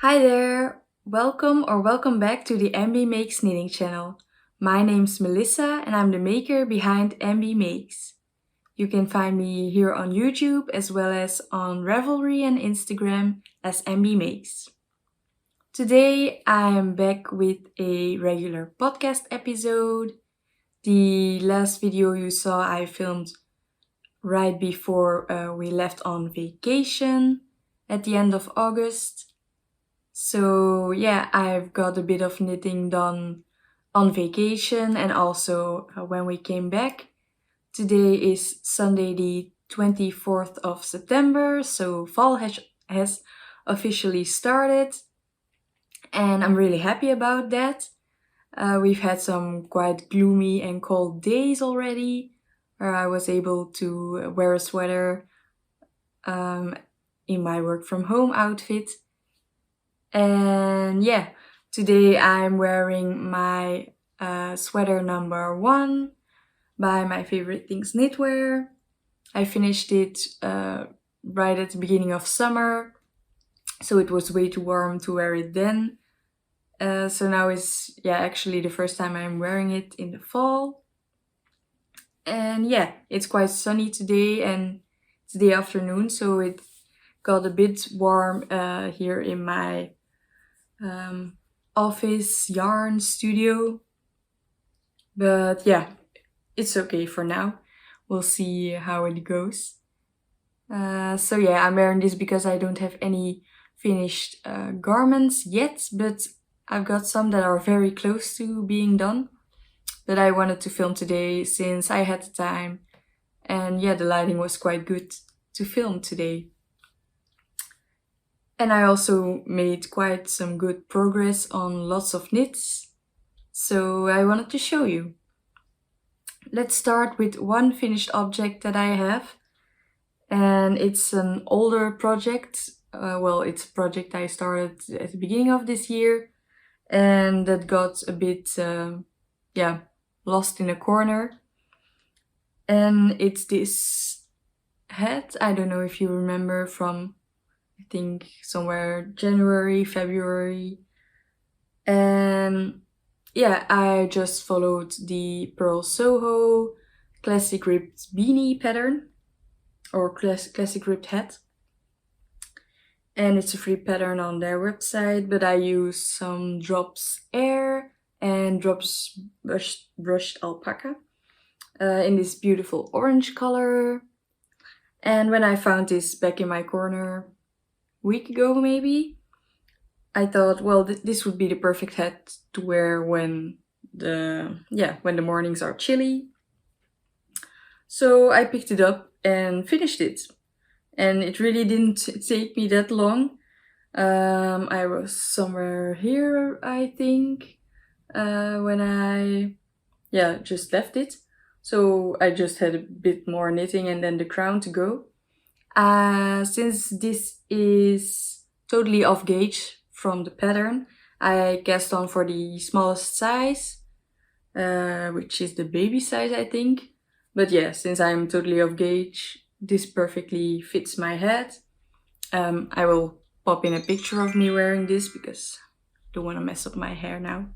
Hi there! Welcome back to the Embeemakes knitting channel. My name's Melissa and I'm the maker behind Embeemakes. You can find me here on YouTube as well as on Ravelry and Instagram as Embeemakes. Today I am back with a regular podcast episode. The last video you saw I filmed right before we left on vacation at the end of August. So yeah, I've got a bit of knitting done on vacation and also when we came back. Today is Sunday the 24th of September, so fall has officially started and I'm really happy about that. We've had some quite gloomy and cold days already where I was able to wear a sweater in my work from home outfit. And yeah, today I'm wearing my sweater number 1 by My Favorite Things Knitwear. I finished it right at the beginning of summer, so it was way too warm to wear it then. So now it's actually the first time I'm wearing it in the fall. And yeah, it's quite sunny today and it's the afternoon, so it got a bit warm here in my office yarn studio, but yeah, it's okay for now. We'll see how it goes. So yeah, I'm wearing this because I don't have any finished garments yet, but I've got some that are very close to being done that I wanted to film today since I had the time, and yeah, the lighting was quite good to film today. And I also made quite some good progress on lots of knits, so I wanted to show you. Let's start with one finished object that I have, and it's an older project. It's a project I started at the beginning of this year and that got a bit, lost in a corner. And it's this hat. I don't know if you remember from I think somewhere January, February. And yeah, I just followed the Purl Soho classic ribbed beanie pattern or classic ribbed hat. And it's a free pattern on their website, but I use some drops air and drops brushed alpaca in this beautiful orange color. And when I found this back in my corner week ago maybe, I thought, well, this would be the perfect hat to wear when the mornings are chilly. So I picked it up and finished it. And it really didn't take me that long. I was somewhere here, I think, when I just left it. So I just had a bit more knitting and then the crown to go. Since this is totally off gauge from the pattern, I cast on for the smallest size, which is the baby size, I think. But yeah, since I'm totally off gauge, this perfectly fits my head. I will pop in a picture of me wearing this because I don't want to mess up my hair now.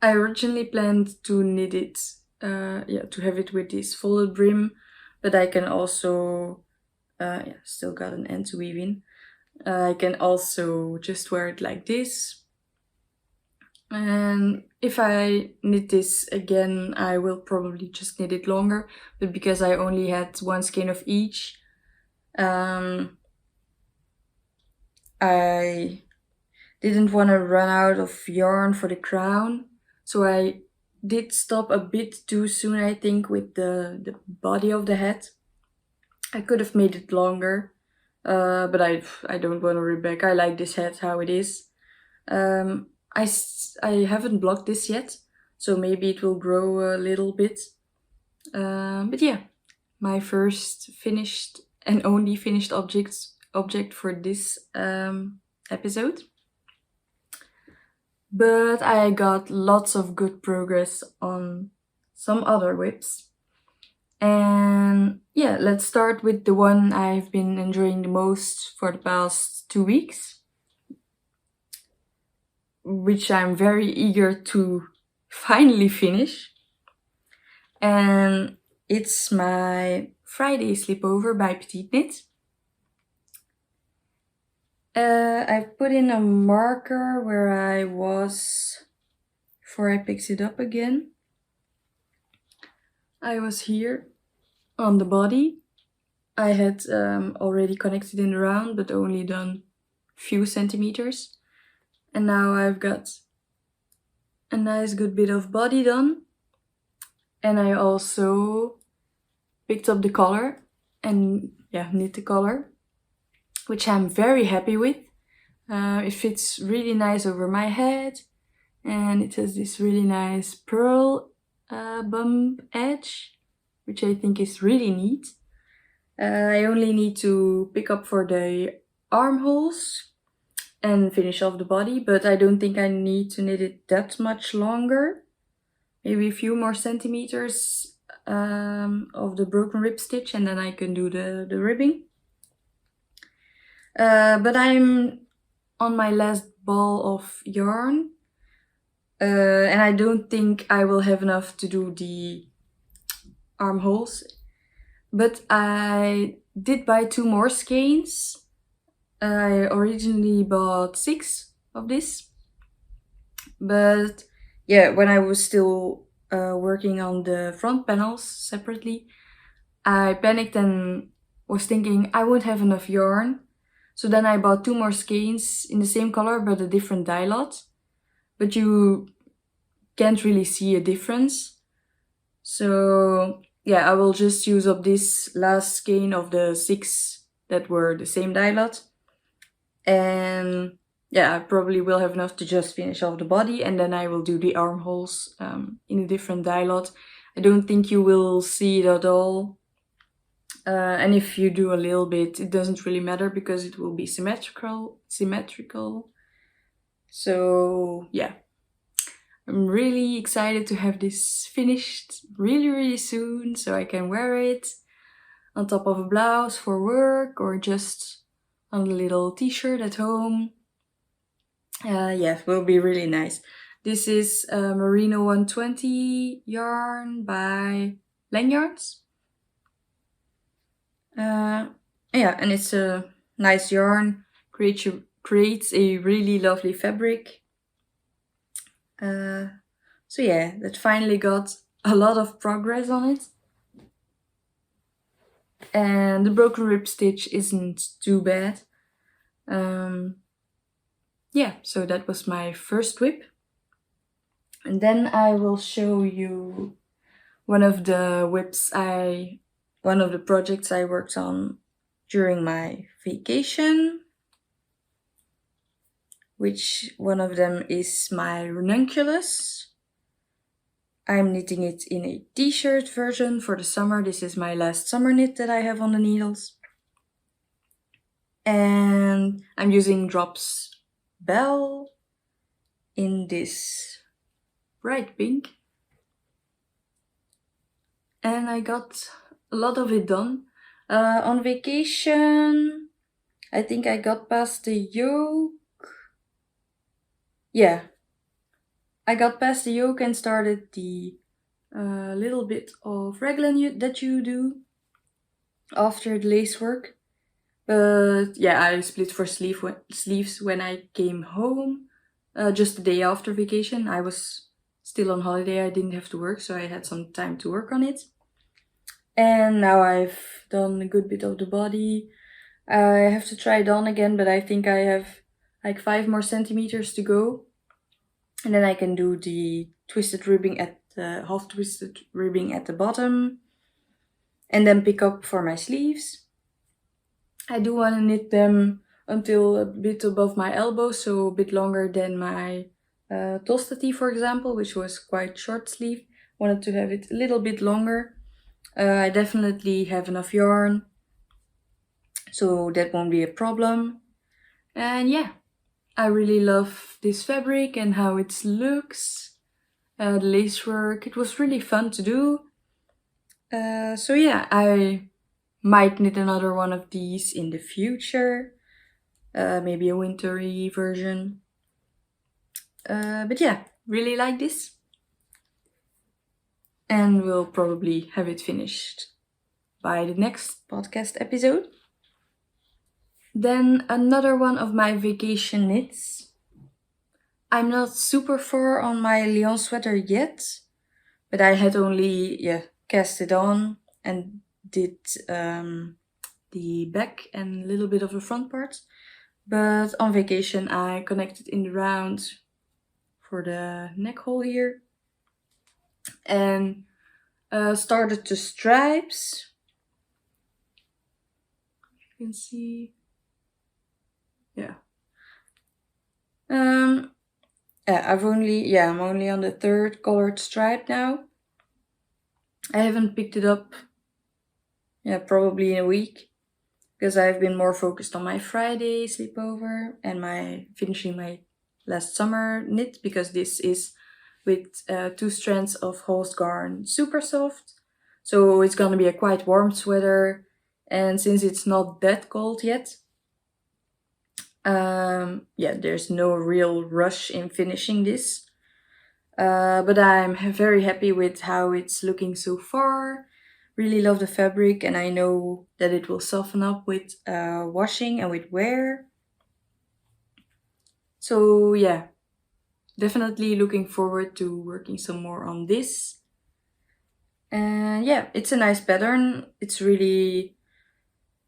I originally planned to knit it, to have it with this folded brim, but I can also, still got an end to weave in. I can also just wear it like this. And if I knit this again, I will probably just knit it longer, but because I only had one skein of each, I didn't want to run out of yarn for the crown, so I did stop a bit too soon, I think, with the body of the hat. I could have made it longer, but I don't want to re back. I like this hat how it is. I haven't blocked this yet, so maybe it will grow a little bit. But yeah, my first finished and only finished object for this episode. But I got lots of good progress on some other whips. And yeah, let's start with the one I've been enjoying the most for the past 2 weeks, which I'm very eager to finally finish. And it's my Fridayslipover by Petiteknit. I put in a marker where I was before I picked it up again. I was here on the body. I had already connected in the round, but only done few centimeters. And now I've got a nice good bit of body done. And I also picked up the collar and knit the collar, which I'm very happy with. It fits really nice over my head, and it has this really nice pearl bump edge, which I think is really neat. I only need to pick up for the armholes and finish off the body, but I don't think I need to knit it that much longer. Maybe a few more centimeters of the broken rib stitch, and then I can do the ribbing. But I'm on my last ball of yarn, and I don't think I will have enough to do the armholes. But I did buy 2 more skeins. I originally bought 6 of this, but yeah, when I was still working on the front panels separately, I panicked and was thinking I won't have enough yarn. So then I bought 2 more skeins in the same color but a different dye lot. But you can't really see a difference. So yeah, I will just use up this last skein of the 6 that were the same dye lot. And yeah, I probably will have enough to just finish off the body, and then I will do the armholes in a different dye lot. I don't think you will see it at all. And if you do a little bit, it doesn't really matter because it will be symmetrical. So yeah, I'm really excited to have this finished really soon, so I can wear it on top of a blouse for work or just on a little t-shirt at home. Yeah, it will be really nice. This is merino 120 yarn by Lyon. Yeah, and it's a nice yarn, creates a really lovely fabric. So yeah, that finally got a lot of progress on it. And the broken rib stitch isn't too bad. Yeah, so that was my first whip. And then I will show you one of the projects I worked on during my vacation, which one of them is my Ranunculus. I'm knitting it in a t-shirt version for the summer. This is my last summer knit that I have on the needles. And I'm using drops Belle in this bright pink. And I got a lot of it done. On vacation, I think I got past the yoke. Yeah, I got past the yoke and started the little bit of raglan that you do after the lace work. But yeah, I split for sleeves when I came home, just the day after vacation. I was still on holiday, I didn't have to work, so I had some time to work on it. And now I've done a good bit of the body. I have to try it on again, but I think I have like 5 more centimeters to go. And then I can do the twisted ribbing at the half twisted ribbing at the bottom. And then pick up for my sleeves. I do want to knit them until a bit above my elbow, so a bit longer than my tostati, for example, which was quite short sleeve. Wanted to have it a little bit longer. I definitely have enough yarn, so that won't be a problem. And yeah, I really love this fabric and how it looks. The lace work, it was really fun to do. So yeah, I might knit another one of these in the future. Maybe a wintry version. But yeah, really like this. And we'll probably have it finished by the next podcast episode. Then another one of my vacation knits. I'm not super far on my Lyon sweater yet, but I had only cast it on and did the back and a little bit of the front part. But on vacation I connected in the round for the neck hole here and started the stripes. You can see, yeah. I'm only on the third colored stripe now. I haven't picked it up, probably in a week, because I've been more focused on my Fridayslipover and finishing my last summer knit, because this is with 2 strands of Holstgarn Supersoft. So it's gonna be a quite warm sweater, and since it's not that cold yet, there's no real rush in finishing this. But I'm very happy with how it's looking so far. Really love the fabric, and I know that it will soften up with washing and with wear. So yeah, definitely looking forward to working some more on this. And yeah, it's a nice pattern. It's really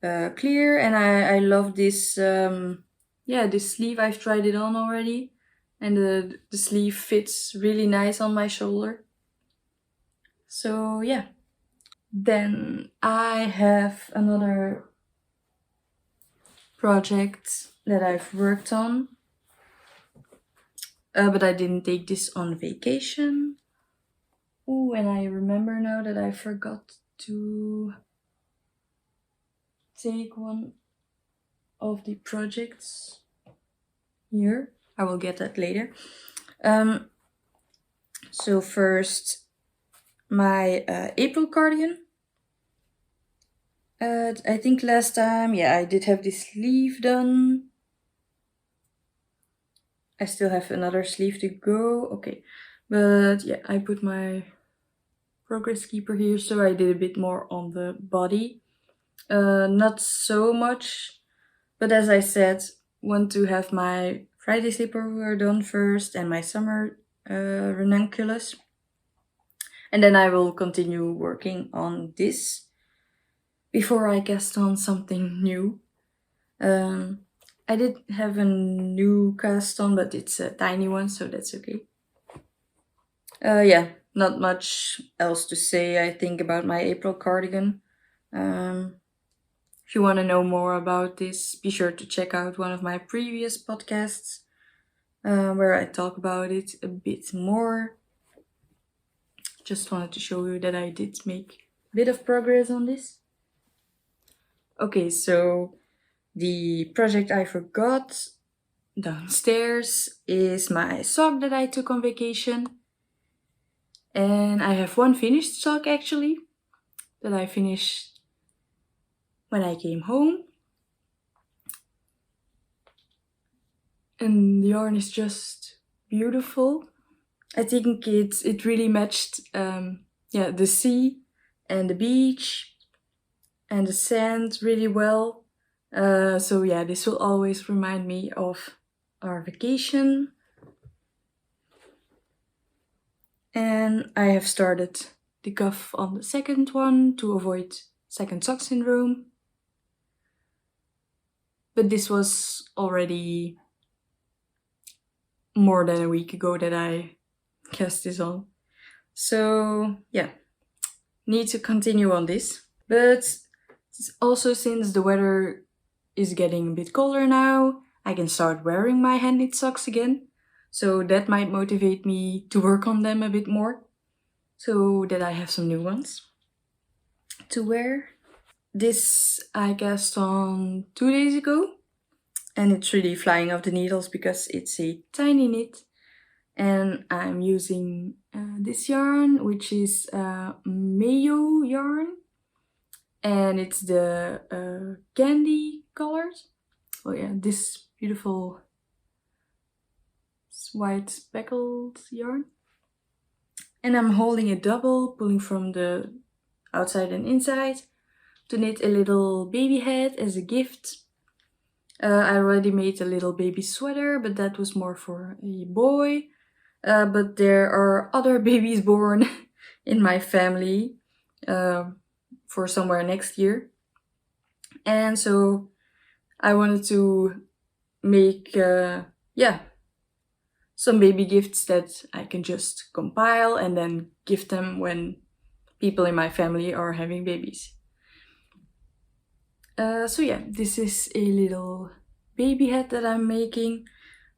clear, and I love this. This sleeve. I've tried it on already, and the sleeve fits really nice on my shoulder. So yeah. Then I have another project that I've worked on, but I didn't take this on vacation. Ooh, and I remember now that I forgot to take one of the projects here. I will get that later. So first, my April cardigan. I think last time, I did have this sleeve done. I still have another sleeve to go. Okay, but yeah, I put my progress keeper here, so I did a bit more on the body. Not so much, but as I said, want to have my Fridayslipover done first and my summer Ranunculus. And then I will continue working on this before I cast on something new. I did have a new cast on, but it's a tiny one, so that's okay. Not much else to say, I think, about my April cardigan. If you want to know more about this, be sure to check out one of my previous podcasts where I talk about it a bit more. Just wanted to show you that I did make a bit of progress on this. Okay, so the project I forgot downstairs is my sock that I took on vacation. And I have one finished sock actually that I finished when I came home. And the yarn is just beautiful. I think it really matched the sea and the beach and the sand really well. So yeah, this will always remind me of our vacation. And I have started the cuff on the second one to avoid second sock syndrome. But this was already more than a week ago that I cast this on. So yeah, need to continue on this. But also, since the weather is getting a bit colder now, I can start wearing my hand-knit socks again. So that might motivate me to work on them a bit more, so that I have some new ones to wear. This I cast on 2 days ago, and it's really flying off the needles because it's a tiny knit, and I'm using this yarn, which is Majo yarn, and it's the candy colors. Oh yeah, this beautiful white speckled yarn. And I'm holding a double, pulling from the outside and inside to knit a little baby head as a gift. I already made a little baby sweater, but that was more for a boy. But there are other babies born in my family for somewhere next year. And so I wanted to make, some baby gifts that I can just compile and then give them when people in my family are having babies. So yeah, this is a little baby head that I'm making.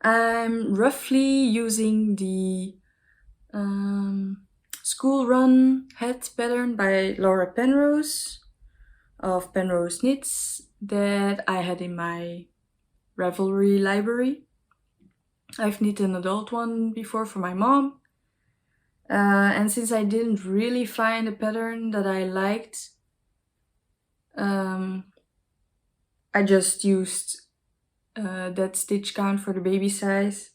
I'm roughly using the Schoolrun head pattern by Laura Penrose of Penrose Knits that I had in my Ravelry library. I've knit an adult one before for my mom. And since I didn't really find a pattern that I liked, I just used that stitch count for the baby size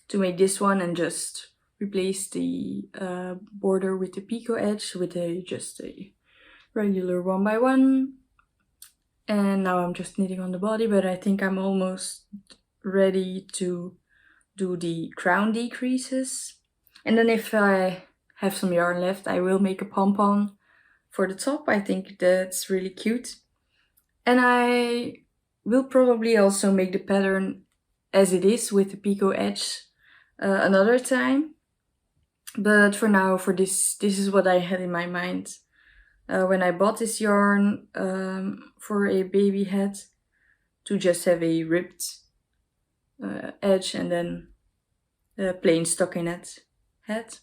to make this one and just replace the border with the picot edge with just a regular 1x1. And now I'm just knitting on the body, but I think I'm almost ready to do the crown decreases. And then if I have some yarn left, I will make a pom-pom for the top. I think that's really cute. And I will probably also make the pattern as it is with the picot edge another time. But for now, for this is what I had in my mind when I bought this yarn for a baby head, to just have a ribbed edge and then a plain stockinette head.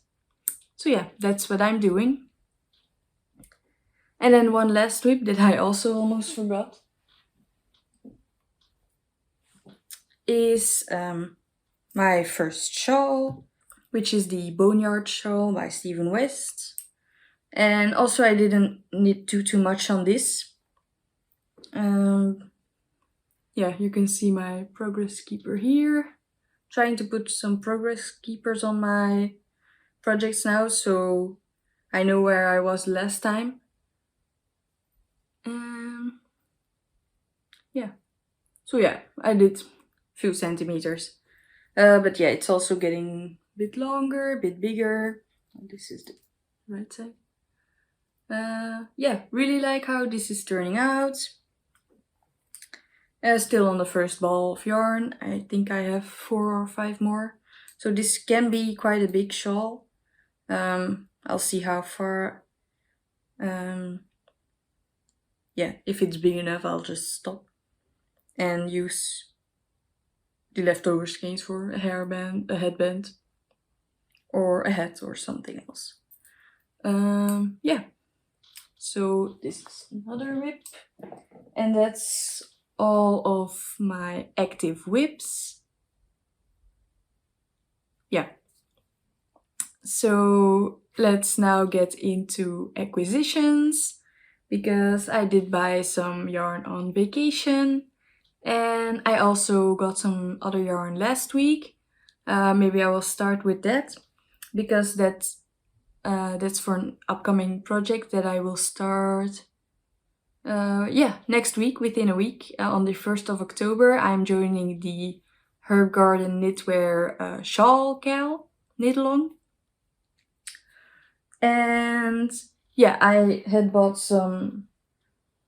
So yeah, that's what I'm doing. And then one last whip that I also almost forgot is my first shawl, which is the Boneyard shawl by Stephen West. And also I didn't knit too much on this. Yeah, you can see my progress keeper here. Trying to put some progress keepers on my projects now, so I know where I was last time. Yeah. So yeah, I did a few centimeters. But yeah, it's also getting a bit longer, a bit bigger. This is the right side. Yeah, really like how this is turning out. Still on the first ball of yarn. I think I have 4 or 5 more. So this can be quite a big shawl. I'll see how far. Yeah, if it's big enough, I'll just stop and use the leftover skeins for a hairband, a headband, or a hat or something else. Yeah. So this is another whip, and that's all of my active whips. Yeah. So let's now get into acquisitions, because I did buy some yarn on vacation, and I also got some other yarn last week. Maybe I will start with that, because that's for an upcoming project that I will start next week, within a week. On the 1st of October, I'm joining the Herb Garden Knitwear shawl cal knit along. And yeah, I had bought some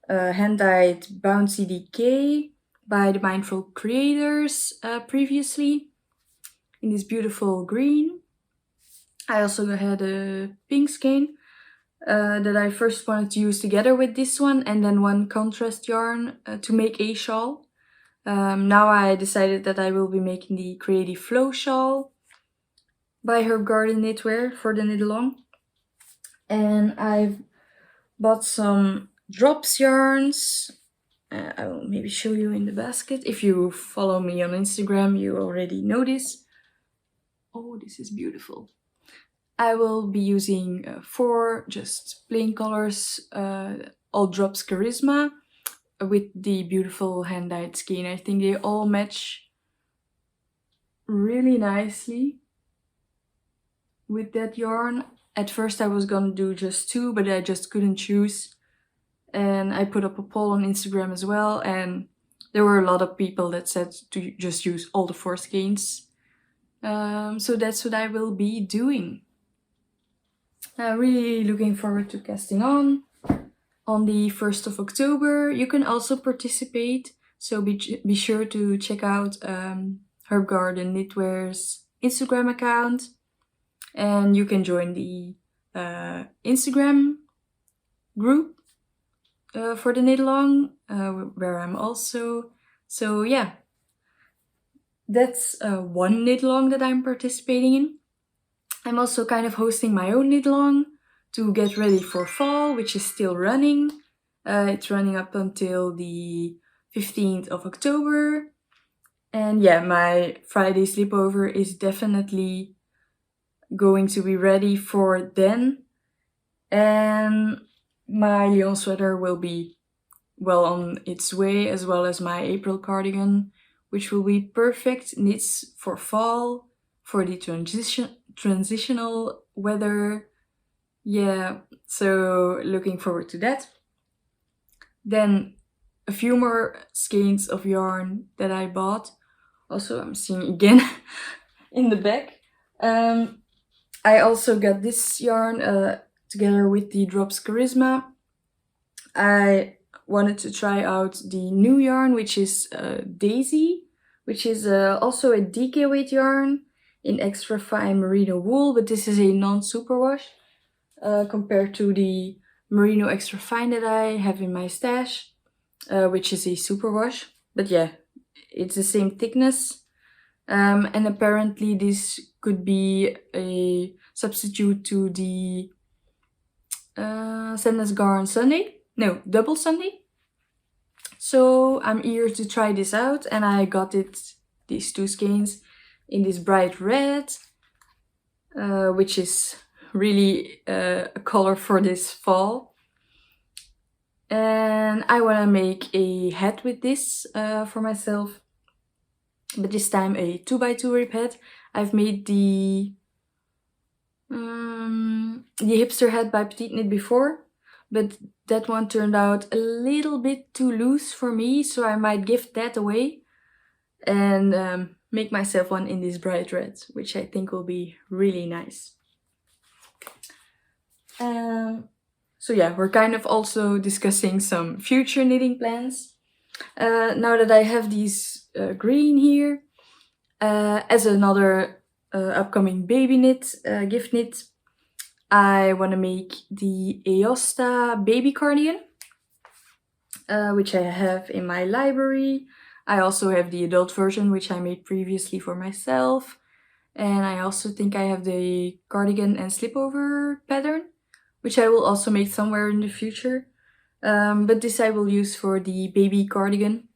hand-dyed Bouncy DK by the Mindful Creators previously in this beautiful green. I also had a pink skein that I first wanted to use together with this one, and then one contrast yarn to make a shawl. Now I decided that I will be making the Creative Flow shawl by Herb Garden Knitwear for the knit along. And I've bought some drops yarns. I will maybe show you in the basket. If you follow me on Instagram, you already know this. Oh, this is beautiful. I will be using 4 just plain colors, all drops Charisma, with the beautiful hand-dyed skein. I think they all match really nicely with that yarn. At first I was gonna do just 2, but I just couldn't choose. And I put up a poll on Instagram as well, and there were a lot of people that said to just use all the 4 skeins. So that's what I will be doing. Really looking forward to casting on the 1st of October. You can also participate, so be sure to check out Herb Garden Knitwear's Instagram account, and you can join the Instagram group for the knit along, where I'm also. So yeah, that's one knit along that I'm participating in. I'm also kind of hosting my own knit along to get ready for fall, which is still running. It's running up until the 15th of October. And yeah, my Fridayslipover is definitely going to be ready for then. And my Lyon sweater will be well on its way, as well as my April cardigan, which will be perfect knits for fall, for the transitional weather. Yeah, so looking forward to that. Then a few more skeins of yarn that I bought. Also, I'm seeing again in the back. I also got this yarn together with the Drops Charisma. I wanted to try out the new yarn, which is Daisy, which is also a DK weight yarn in extra fine merino wool, but this is a non-superwash compared to the merino extra fine that I have in my stash, which is a superwash. But yeah, it's the same thickness. And apparently this could be a substitute to the Holstgarn Sunday. No, double Sunday. So I'm eager to try this out, and I got these 2 skeins in this bright red, which is really a color for this fall. And I want to make a hat with this for myself, but this time a 2x2 rib hat. I've made the hipster hat by Petiteknit before, but that one turned out a little bit too loose for me, so I might gift that away and make myself one in this bright red, which I think will be really nice. So yeah, we're kind of also discussing some future knitting plans. Now that I have these green here, as another upcoming baby knit, gift knit, I want to make the Aosta baby cardigan, which I have in my library. I also have the adult version, which I made previously for myself. And I also think I have the cardigan and slipover pattern, which I will also make somewhere in the future. But this I will use for the baby cardigan,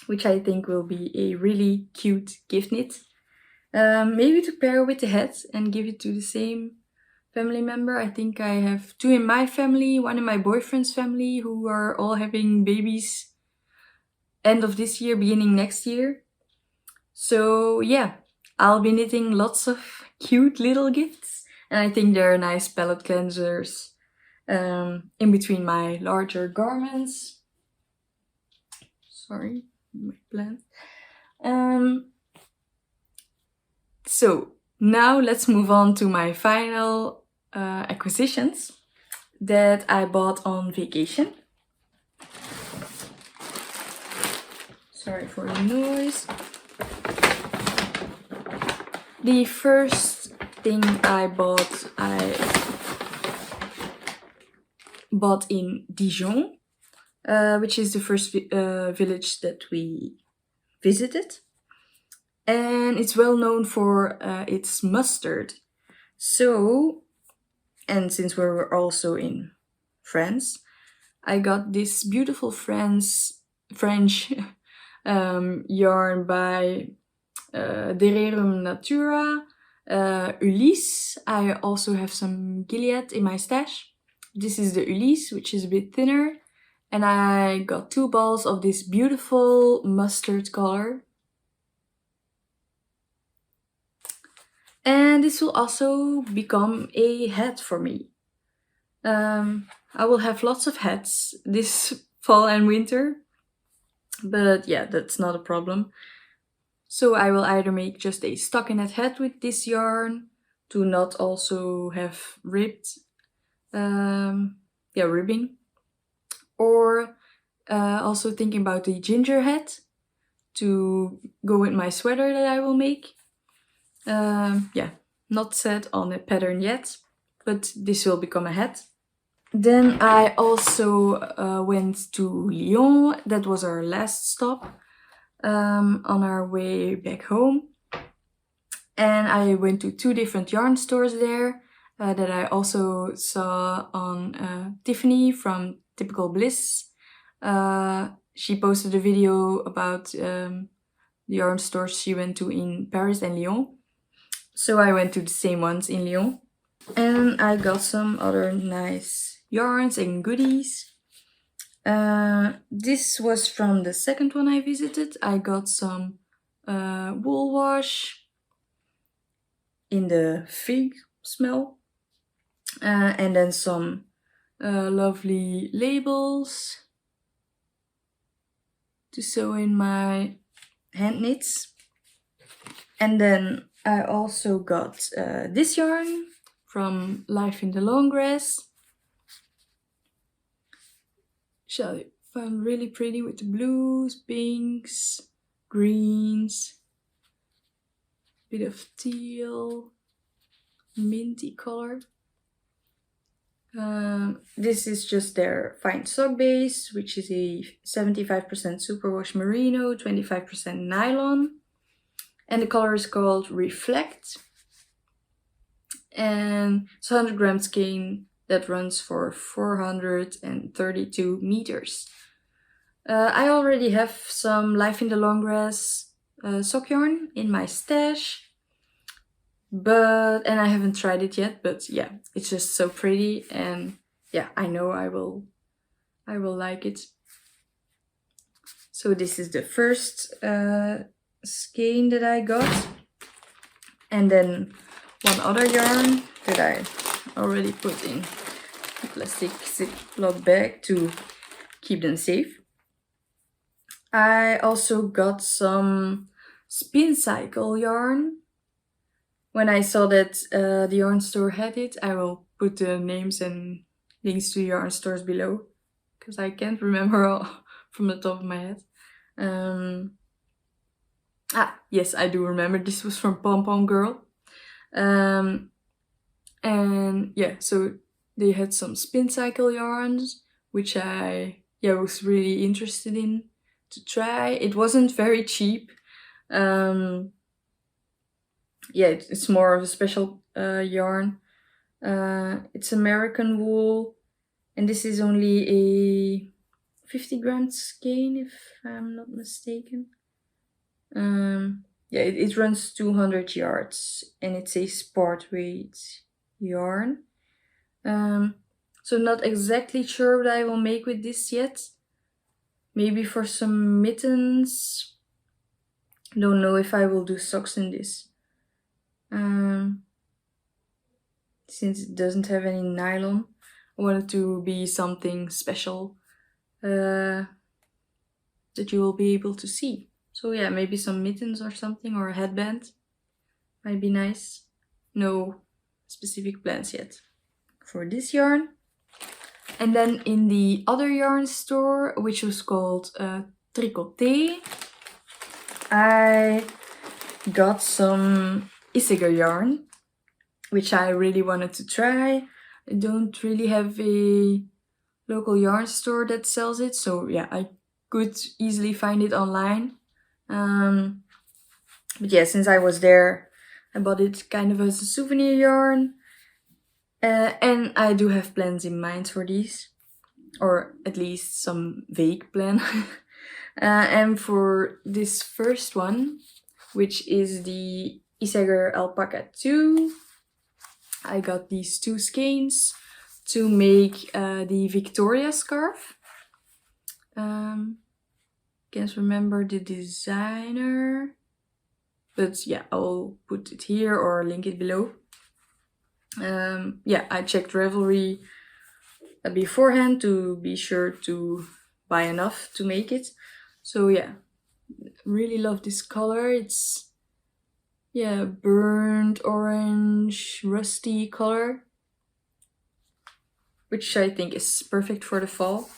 which I think will be a really cute gift knit. Maybe to pair with the hat and give it to the same family member. I think I have 2 in my family, 1 in my boyfriend's family, who are all having babies end of this year, beginning next year. So yeah, I'll be knitting lots of cute little gifts, and I think they're nice palette cleansers in between my larger garments. Sorry, my plant. So now let's move on to my final acquisitions that I bought on vacation. Sorry for the noise. The first thing I bought in Dijon, which is the first village that we visited. And it's well known for its mustard. So, and since we were also in France, I got this beautiful French yarn by Dererum Natura, Ulysse. I also have some Gilead in my stash. This is the Ulysse, which is a bit thinner. And I got 2 balls of this beautiful mustard color. And this will also become a hat for me. I will have lots of hats this fall and winter. But yeah, that's not a problem. So I will either make just a stockinette hat with this yarn to not also have ribbed, ribbing. Or also thinking about the ginger hat to go with my sweater that I will make. Not set on a pattern yet, but this will become a hat. Then I also went to Lyon. That was our last stop on our way back home. And I went to 2 different yarn stores there that I also saw on Tiffany from Typical Bliss. She posted a video about the yarn stores she went to in Paris and Lyon. So I went to the same ones in Lyon. And I got some other nice yarns and goodies. This was from the second one I visited. I got some wool wash in the fig smell. And then some lovely labels to sew in my hand knits. And then I also got this yarn from Life in the Long Grass. I found really pretty with the blues, pinks, greens, bit of teal, minty color. This is just their fine sock base, which is a 75% superwash merino, 25% nylon. And the color is called Reflect. And it's 100 gram skein that runs for 432 meters. I already have some Life in the Long Grass sock yarn in my stash. And I haven't tried it yet, but yeah, it's just so pretty, and yeah, I know I will like it. So this is the first skein that I got, and then one other yarn that I already put in a plastic Ziploc bag to keep them safe. I also got some spin cycle yarn. When I saw that the yarn store had it, I will put the names and links to yarn stores below, because I can't remember all from the top of my head. Yes, I do remember. This was from Pom Pom Girl. And yeah, so they had some spin cycle yarns, which I was really interested in to try. It wasn't very cheap. It's more of a special yarn. It's American wool, and this is only a 50 gram skein, if I'm not mistaken. It runs 200 yards, and it's a sport weight yarn. So not exactly sure what I will make with this yet. Maybe for some mittens. Don't know if I will do socks in this. Since it doesn't have any nylon, I want it to be something special that you will be able to see. So yeah, maybe some mittens or something, or a headband might be nice. No specific plans yet for this yarn. And then in the other yarn store, which was called Tricoté, I got some Issegger yarn, which I really wanted to try. I don't really have a local yarn store that sells it, so yeah, I could easily find it online. But yeah, since I was there, I bought it kind of as a souvenir yarn. And I do have plans in mind for these, or at least some vague plan. And for this first one, which is the Isager Alpaca 2. I got these 2 skeins to make the Victoria scarf. Can't remember the designer, but yeah, I'll put it here or link it below. Yeah, I checked Ravelry beforehand to be sure to buy enough to make it. So yeah, really love this color. It's, yeah, burnt orange, rusty color, which I think is perfect for the fall.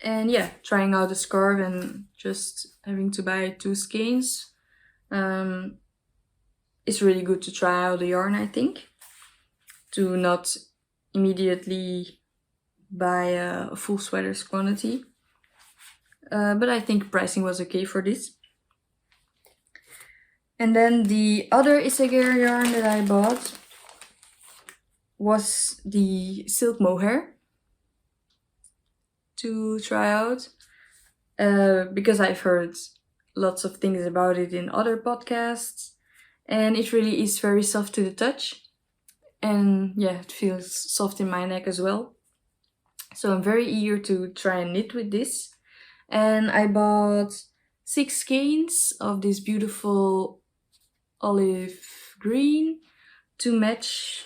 And yeah, trying out the scarf and just having to buy 2 skeins. It's really good to try out the yarn, I think. To not immediately buy a full sweater's quantity. But I think pricing was okay for this. And then the other Isager yarn that I bought was the silk mohair to try out. Because I've heard lots of things about it in other podcasts. And it really is very soft to the touch. And yeah, it feels soft in my neck as well. So I'm very eager to try and knit with this. And I bought 6 skeins of this beautiful olive green to match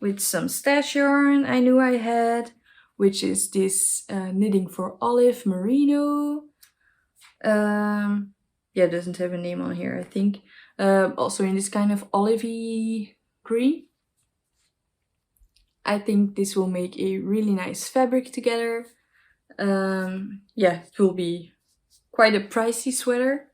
with some stash yarn I knew I had, which is this Knitting for Olive merino. Yeah, it doesn't have a name on here, I think. Also in this kind of olivey green. I think this will make a really nice fabric together. Yeah, it will be quite a pricey sweater.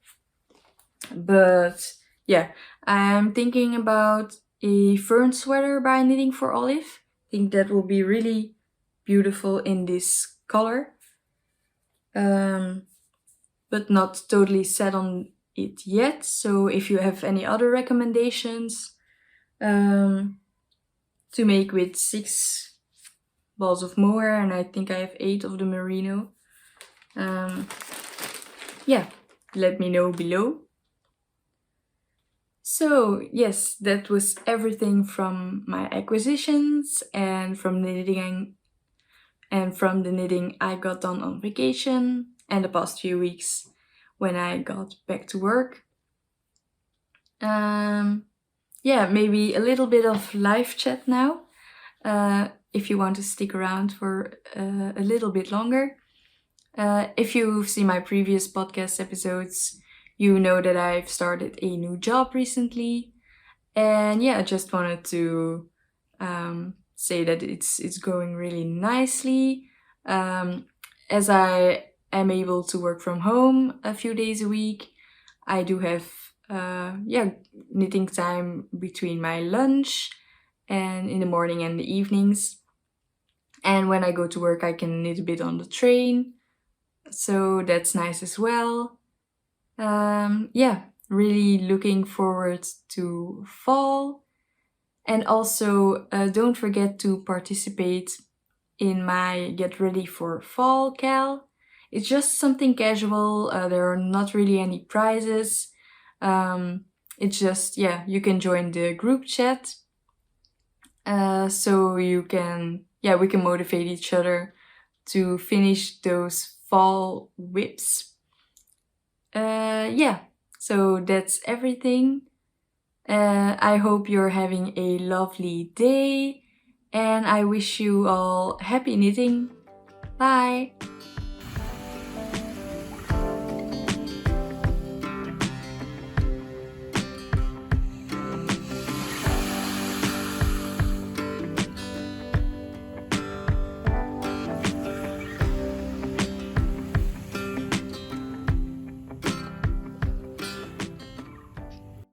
But yeah, I'm thinking about a fern sweater by Knitting for Olive. I think that will be really beautiful in this color. But not totally set on it yet. So if you have any other recommendations to make with 6 balls of mohair, and I think I have 8 of the merino, yeah, let me know below. So yes, that was everything from my acquisitions and from the knitting I got done on vacation and the past few weeks when I got back to work. Yeah, maybe a little bit of live chat now, if you want to stick around for a little bit longer. If you've seen my previous podcast episodes, you know that I've started a new job recently. And yeah, I just wanted to say that it's going really nicely. As I am able to work from home a few days a week, I do have knitting time between my lunch and in the morning and the evenings. And when I go to work, I can knit a bit on the train. So that's nice as well. Yeah, really looking forward to fall. And also don't forget to participate in my Get Ready for Fall cal. It's just something casual. There are not really any prizes. It's just, yeah, you can join the group chat. So you can, yeah, we can motivate each other to finish those fall whips. Yeah, so that's everything. I hope you're having a lovely day and I wish you all happy knitting. Bye!